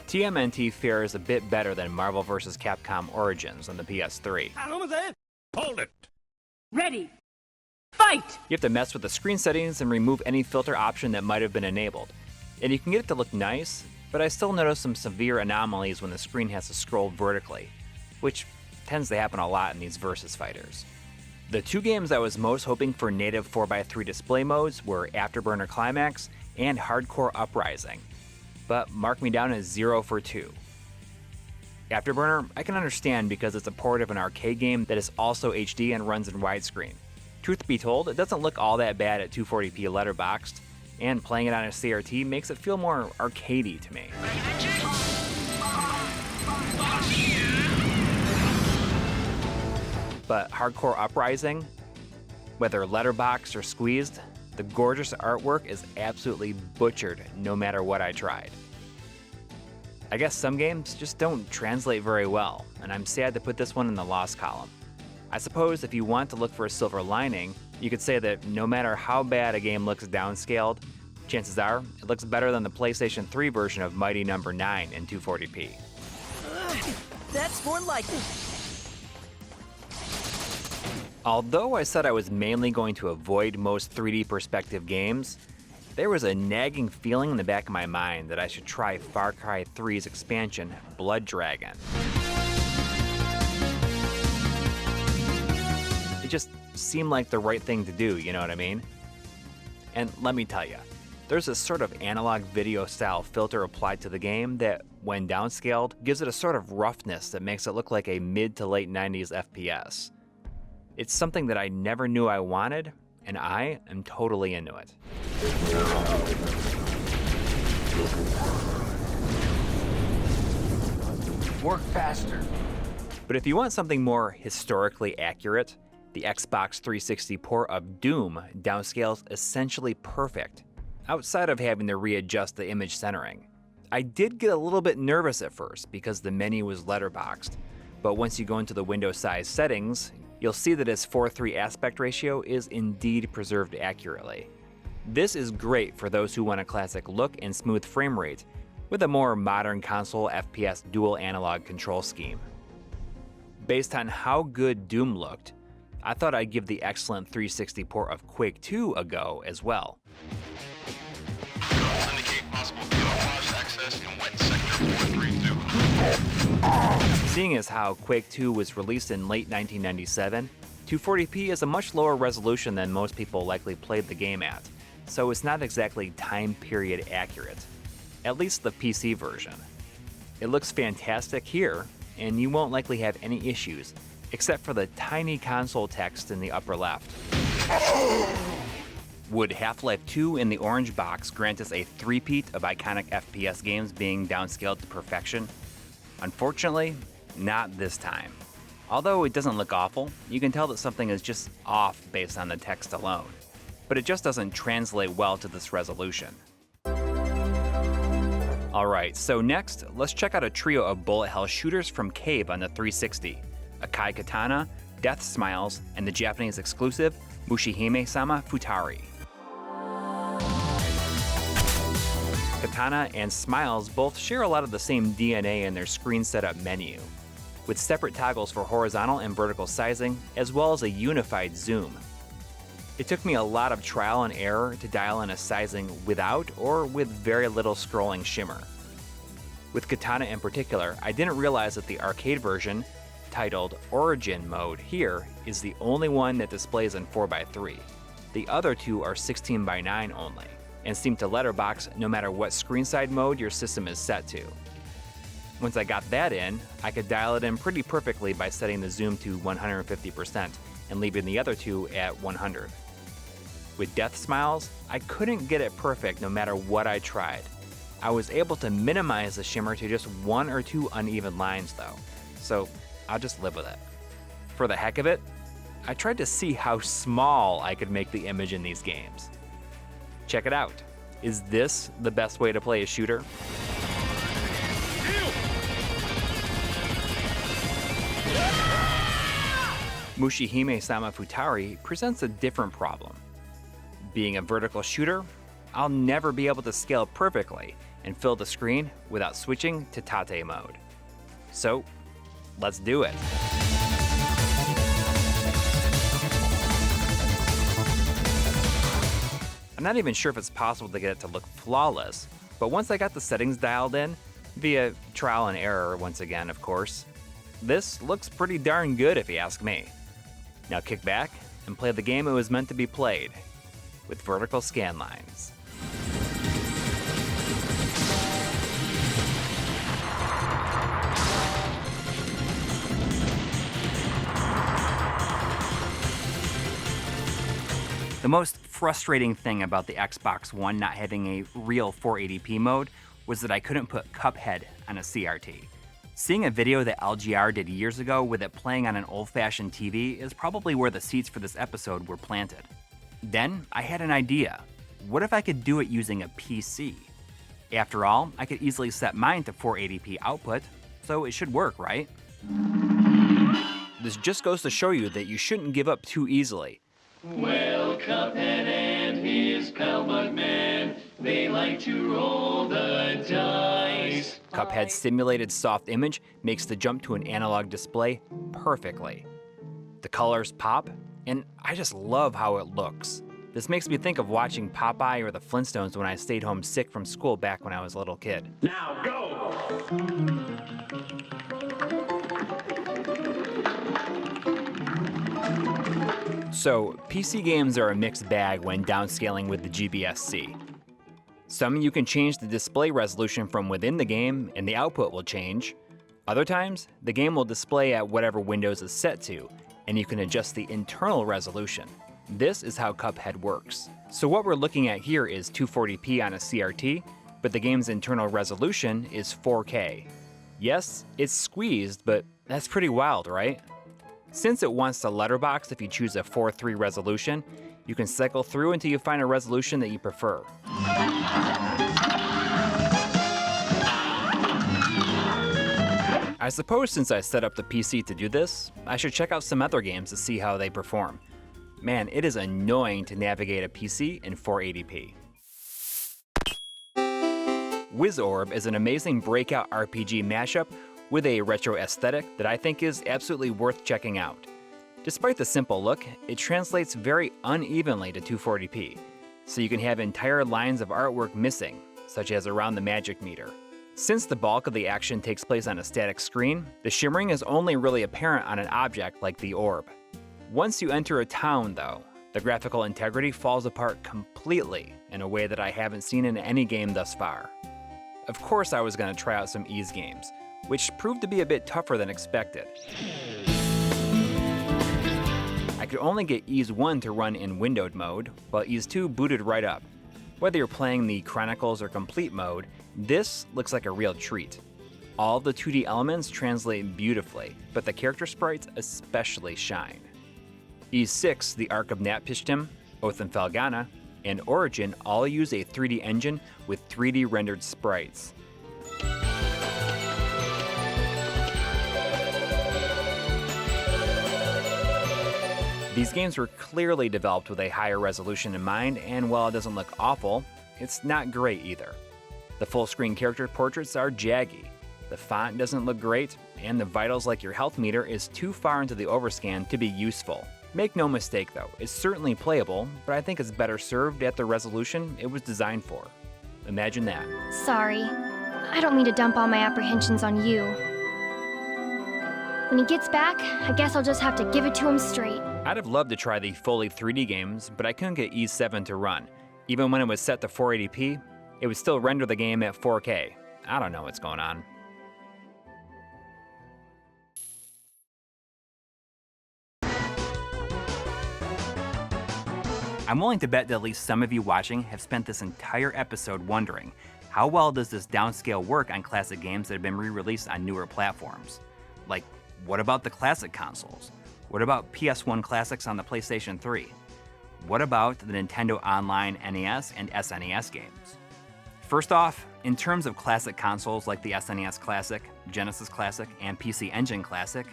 Speaker 1: TMNT fares a bit better than Marvel vs. Capcom Origins on the PS3.
Speaker 3: Hold it. Ready. Fight!
Speaker 1: You have to mess with the screen settings and remove any filter option that might have been enabled. And you can get it to look nice, but I still notice some severe anomalies when the screen has to scroll vertically, which tends to happen a lot in these versus fighters. The two games I was most hoping for native 4x3 display modes were Afterburner Climax and Hardcore Uprising, but mark me down as 0 for 2. Afterburner, I can understand because it's a port of an arcade game that is also HD and runs in widescreen. Truth be told, it doesn't look all that bad at 240p letterboxed, and playing it on a CRT makes it feel more arcadey to me. But Hardcore Uprising, whether letterboxed or squeezed, the gorgeous artwork is absolutely butchered no matter what I tried. I guess some games just don't translate very well, and I'm sad to put this one in the loss column. I suppose if you want to look for a silver lining, you could say that no matter how bad a game looks downscaled, chances are it looks better than the PlayStation 3 version of Mighty No. 9 in 240p.
Speaker 3: That's more like it.
Speaker 1: Although I said I was mainly going to avoid most 3D perspective games, there was a nagging feeling in the back of my mind that I should try Far Cry 3's expansion, Blood Dragon. It just seemed like the right thing to do, you know what I mean? And let me tell you, there's a sort of analog video style filter applied to the game that, when downscaled, gives it a sort of roughness that makes it look like a mid to late 90s FPS. It's something that I never knew I wanted, and I am totally into it.
Speaker 7: Work faster.
Speaker 1: But if you want something more historically accurate, the Xbox 360 port of Doom downscales essentially perfect, outside of having to readjust the image centering. I did get a little bit nervous at first because the menu was letterboxed, but once you go into the window size settings, you'll see that its 4:3 aspect ratio is indeed preserved accurately. This is great for those who want a classic look and smooth frame rate, with a more modern console FPS dual analog control scheme. Based on how good Doom looked, I thought I'd give the excellent 360 port of Quake 2 a go as well.
Speaker 8: Indicate possible camouflage access in wet sector 432.
Speaker 1: Seeing as how Quake 2 was released in late 1997, 240p is a much lower resolution than most people likely played the game at, so it's not exactly time period accurate, at least the PC version. It looks fantastic here, and you won't likely have any issues, except for the tiny console text in the upper left. Would Half-Life 2 in the orange box grant us a three-peat of iconic FPS games being downscaled to perfection? Unfortunately, not this time. Although it doesn't look awful, you can tell that something is just off based on the text alone. But it just doesn't translate well to this resolution. Alright, so next, let's check out a trio of bullet hell shooters from Cave on the 360. Akai Katana, Death Smiles, and the Japanese exclusive Mushihime-sama Futari. Katana and Smiles both share a lot of the same DNA in their screen setup menu, with separate toggles for horizontal and vertical sizing, as well as a unified zoom. It took me a lot of trial and error to dial in a sizing without or with very little scrolling shimmer. With Katana in particular, I didn't realize that the arcade version, titled Origin Mode here, is the only one that displays in 4x3. The other two are 16:9 only, and seem to letterbox no matter what screen side mode your system is set to. Once I got that in, I could dial it in pretty perfectly by setting the zoom to 150% and leaving the other two at 100. With Death Smiles, I couldn't get it perfect no matter what I tried. I was able to minimize the shimmer to just one or two uneven lines though, so I'll just live with it. For the heck of it, I tried to see how small I could make the image in these games. Check it out. Is this the best way to play a shooter? Mushihime-sama Futari presents a different problem. Being a vertical shooter, I'll never be able to scale perfectly and fill the screen without switching to Tate mode. So, let's do it. I'm not even sure if it's possible to get it to look flawless, But once I got the settings dialed in, via trial and error once again, of course, this looks pretty darn good if you ask me. Now kick back and play the game it was meant to be played, with vertical scan lines. The most frustrating thing about the Xbox One not having a real 480p mode was that I couldn't put Cuphead on a CRT. Seeing a video that LGR did years ago with it playing on an old-fashioned TV is probably where the seeds for this episode were planted. Then I had an idea. What if I could do it using a PC? After all, I could easily set mine to 480p output, so it should work, right? This just goes to show you that you shouldn't give up too easily.
Speaker 7: Well, Cuphead and his pal Bugman, they like to roll the dice.
Speaker 1: Cuphead's simulated soft image makes the jump to an analog display perfectly. The colors pop, and I just love how it looks. This makes me think of watching Popeye or the Flintstones when I stayed home sick from school back when I was a little kid.
Speaker 7: Now go!
Speaker 1: So, PC games are a mixed bag when downscaling with the GBS-C. Some you can change the display resolution from within the game and the output will change. Other times, the game will display at whatever Windows is set to, and you can adjust the internal resolution. This is how Cuphead works. So what we're looking at here is 240p on a CRT, but the game's internal resolution is 4K. Yes, it's squeezed, but that's pretty wild, right? Since it wants to letterbox if you choose a 4:3 resolution, you can cycle through until you find a resolution that you prefer. I suppose since I set up the PC to do this, I should check out some other games to see how they perform. Man, it is annoying to navigate a PC in 480p. WizOrb is an amazing breakout RPG mashup with a retro aesthetic that I think is absolutely worth checking out. Despite the simple look, it translates very unevenly to 240p, so you can have entire lines of artwork missing, such as around the magic meter. Since the bulk of the action takes place on a static screen, the shimmering is only really apparent on an object like the orb. Once you enter a town, though, the graphical integrity falls apart completely in a way that I haven't seen in any game thus far. Of course I was going to try out some ease games, which proved to be a bit tougher than expected. I could only get Ease 1 to run in windowed mode, while Ease 2 booted right up. Whether you're playing the Chronicles or Complete mode, this looks like a real treat. All the 2D elements translate beautifully, but the character sprites especially shine. Ease 6, the Ark of Natpishtim, Oath and Felghana, and Origin all use a 3D engine with 3D rendered sprites. These games were clearly developed with a higher resolution in mind, and while it doesn't look awful, it's not great either. The full-screen character portraits are jaggy, the font doesn't look great, and the vitals like your health meter is too far into the overscan to be useful. Make no mistake though, it's certainly playable, but I think it's better served at the resolution it was designed for. Imagine that.
Speaker 5: Sorry. I don't mean to dump all my apprehensions on you. When he gets back, I guess I'll just have to give it to him straight.
Speaker 1: I'd have loved to try the fully 3D games, but I couldn't get Ease 7 to run. Even when it was set to 480p, it would still render the game at 4K. I don't know what's going on. I'm willing to bet that at least some of you watching have spent this entire episode wondering, how well does this downscale work on classic games that have been re-released on newer platforms? Like, what about the classic consoles? What about PS1 classics on the PlayStation 3? What about the Nintendo Online NES and SNES games? First off, in terms of classic consoles like the SNES Classic, Genesis Classic, and PC Engine Classic,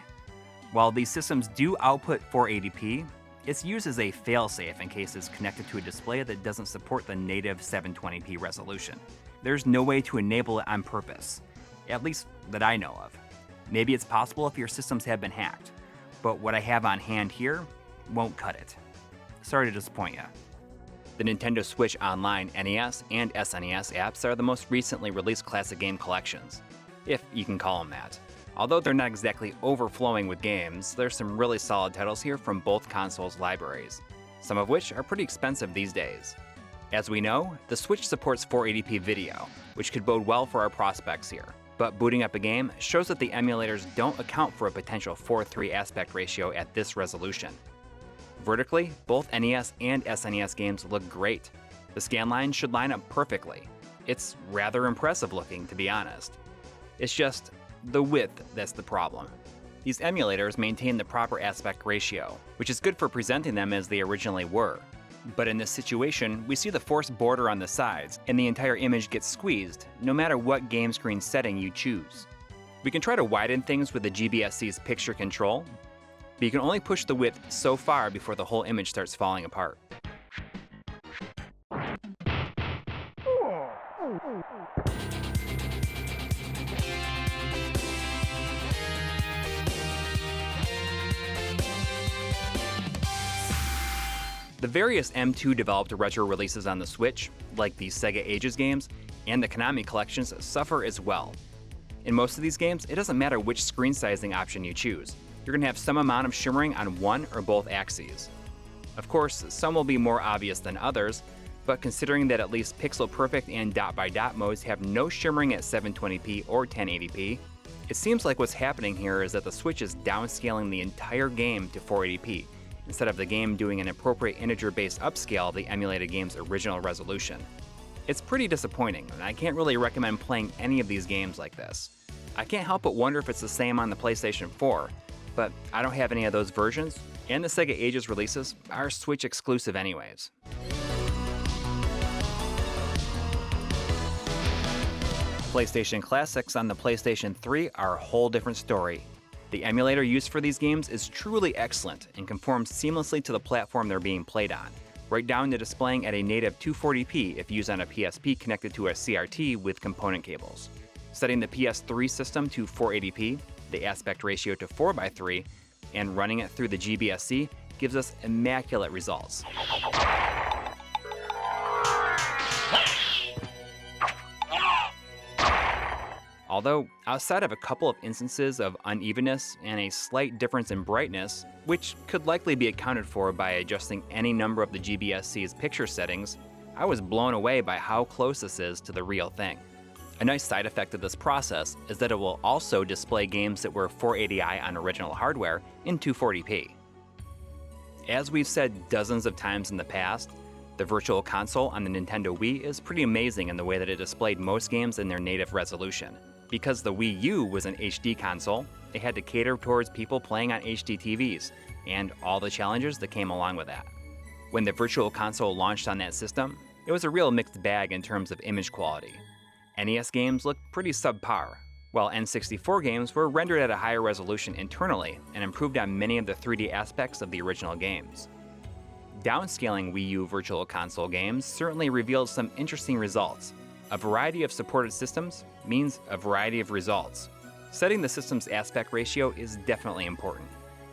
Speaker 1: while these systems do output 480p, it's used as a failsafe in case it's connected to a display that doesn't support the native 720p resolution. There's no way to enable it on purpose, at least that I know of. Maybe it's possible if your systems have been hacked, but what I have on hand here won't cut it. Sorry to disappoint you. The Nintendo Switch Online NES and SNES apps are the most recently released classic game collections, if you can call them that. Although they're not exactly overflowing with games, there's some really solid titles here from both consoles' libraries, some of which are pretty expensive these days. As we know, the Switch supports 480p video, which could bode well for our prospects here. But booting up a game shows that the emulators don't account for a potential 4:3 aspect ratio at this resolution. Vertically, both NES and SNES games look great. The scanline should line up perfectly. It's rather impressive looking, to be honest. It's just the width that's the problem. These emulators maintain the proper aspect ratio, which is good for presenting them as they originally were. But in this situation, we see the forced border on the sides, and the entire image gets squeezed, no matter what game screen setting you choose. We can try to widen things with the GBS-C's picture control, but you can only push the width so far before the whole image starts falling apart. The various M2 developed retro releases on the Switch, like the Sega Ages games and the Konami collections, suffer as well. In most of these games, it doesn't matter which screen sizing option you choose. You're going to have some amount of shimmering on one or both axes. Of course, some will be more obvious than others, but considering that at least Pixel Perfect and Dot by Dot modes have no shimmering at 720p or 1080p, it seems like what's happening here is that the Switch is downscaling the entire game to 480p, instead of the game doing an appropriate integer-based upscale of the emulated game's original resolution. It's pretty disappointing, and I can't really recommend playing any of these games like this. I can't help but wonder if it's the same on the PlayStation 4, but I don't have any of those versions, and the Sega Ages releases are Switch exclusive anyways. PlayStation Classics on the PlayStation 3 are a whole different story. The emulator used for these games is truly excellent and conforms seamlessly to the platform they're being played on, right down to displaying at a native 240p if used on a PSP connected to a CRT with component cables. Setting the PS3 system to 480p, the aspect ratio to 4:3, and running it through the GBS-C gives us immaculate results. Although, outside of a couple of instances of unevenness and a slight difference in brightness, which could likely be accounted for by adjusting any number of the GBS-C's picture settings, I was blown away by how close this is to the real thing. A nice side effect of this process is that it will also display games that were 480i on original hardware in 240p. As we've said dozens of times in the past, the Virtual Console on the Nintendo Wii is pretty amazing in the way that it displayed most games in their native resolution. Because the Wii U was an HD console, it had to cater towards people playing on HD TVs, and all the challenges that came along with that. When the Virtual Console launched on that system, it was a real mixed bag in terms of image quality. NES games looked pretty subpar, while N64 games were rendered at a higher resolution internally and improved on many of the 3D aspects of the original games. Downscaling Wii U Virtual Console games certainly revealed some interesting results. A variety of supported systems means a variety of results. Setting the system's aspect ratio is definitely important.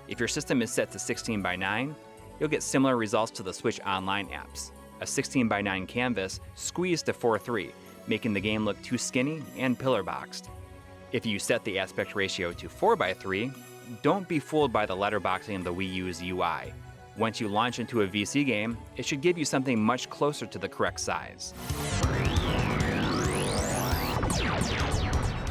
Speaker 1: If your system is set to 16:9, you'll get similar results to the Switch Online apps. A 16:9 canvas squeezed to 4:3, making the game look too skinny and pillar-boxed. If you set the aspect ratio to 4:3, don't be fooled by the letterboxing of the Wii U's UI. Once you launch into a VC game, it should give you something much closer to the correct size.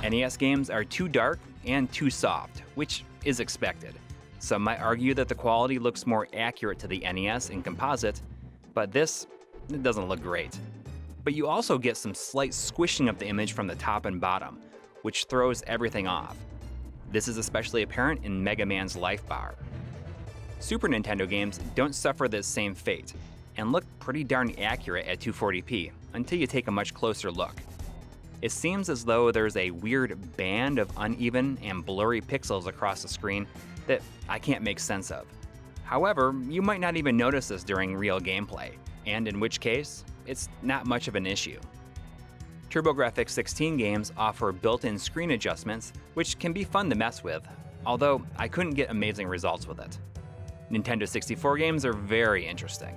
Speaker 1: NES games are too dark and too soft, which is expected. Some might argue that the quality looks more accurate to the NES in composite, but it doesn't look great. But you also get some slight squishing of the image from the top and bottom, which throws everything off. This is especially apparent in Mega Man's Life Bar. Super Nintendo games don't suffer this same fate, and look pretty darn accurate at 240p until you take a much closer look. It seems as though there's a weird band of uneven and blurry pixels across the screen that I can't make sense of. However, you might not even notice this during real gameplay, and in which case, it's not much of an issue. TurboGrafx 16 games offer built-in screen adjustments, which can be fun to mess with, although I couldn't get amazing results with it. Nintendo 64 games are very interesting.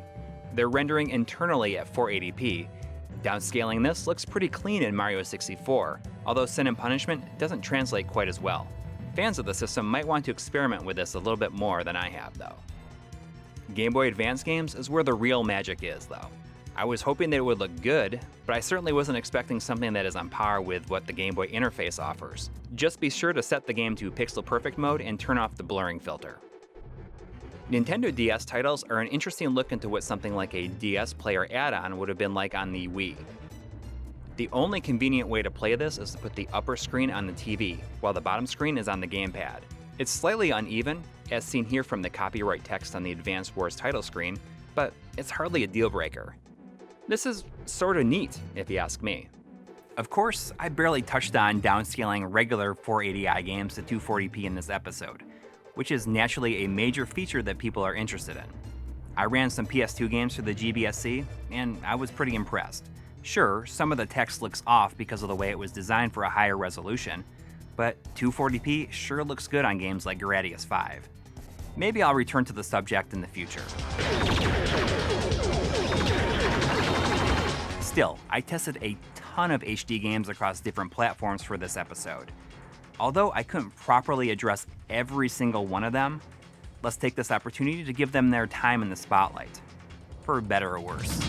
Speaker 1: They're rendering internally at 480p. Downscaling this looks pretty clean in Mario 64, although Sin and Punishment doesn't translate quite as well. Fans of the system might want to experiment with this a little bit more than I have, though. Game Boy Advance games is where the real magic is, though. I was hoping that it would look good, but I certainly wasn't expecting something that is on par with what the Game Boy interface offers. Just be sure to set the game to pixel perfect mode and turn off the blurring filter. Nintendo DS titles are an interesting look into what something like a DS player add-on would have been like on the Wii. The only convenient way to play this is to put the upper screen on the TV, while the bottom screen is on the gamepad. It's slightly uneven, as seen here from the copyright text on the Advance Wars title screen, but it's hardly a deal breaker. This is sorta neat, if you ask me. Of course, I barely touched on downscaling regular 480i games to 240p in this episode, which is naturally a major feature that people are interested in. I ran some PS2 games through the GBS-C, and I was pretty impressed. Sure, some of the text looks off because of the way it was designed for a higher resolution, but 240p sure looks good on games like Gradius 5. Maybe I'll return to the subject in the future. Still, I tested a ton of HD games across different platforms for this episode. Although I couldn't properly address every single one of them, let's take this opportunity to give them their time in the spotlight, for better or worse.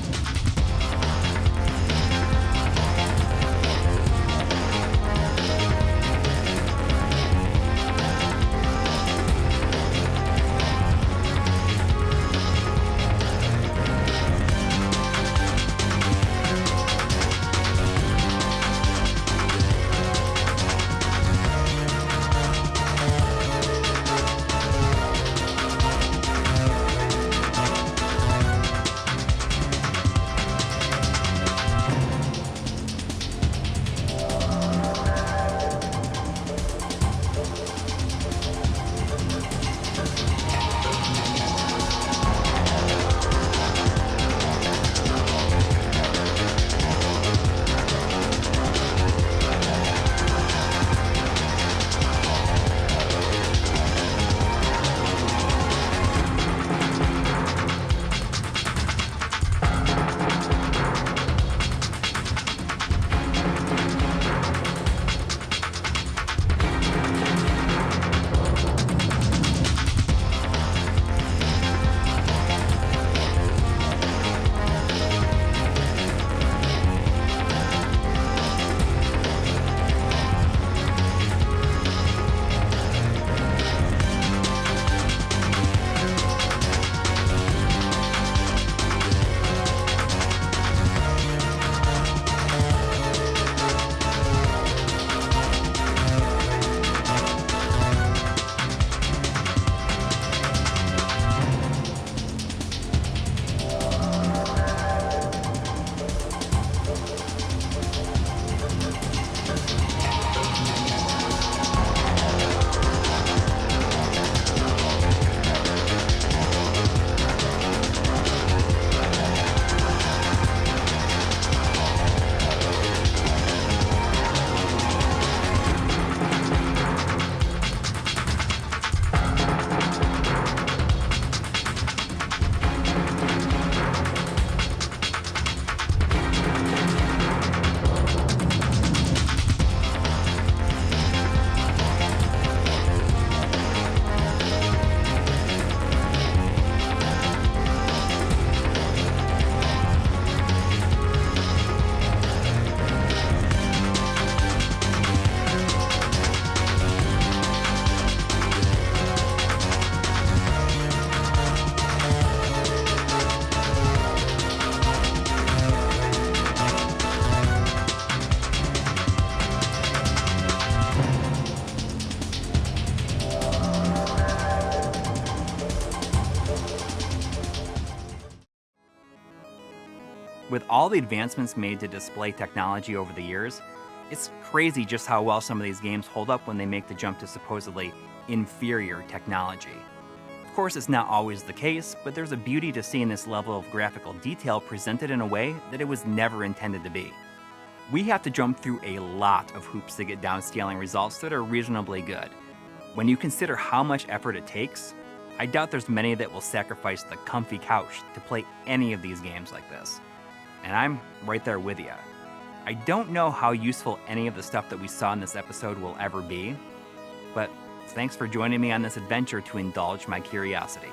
Speaker 1: With all the advancements made to display technology over the years, it's crazy just how well some of these games hold up when they make the jump to supposedly inferior technology. Of course, it's not always the case, but there's a beauty to seeing this level of graphical detail presented in a way that it was never intended to be. We have to jump through a lot of hoops to get downscaling results that are reasonably good. When you consider how much effort it takes, I doubt there's many that will sacrifice the comfy couch to play any of these games like this. And I'm right there with you. I don't know how useful any of the stuff that we saw in this episode will ever be, but thanks for joining me on this adventure to indulge my curiosity.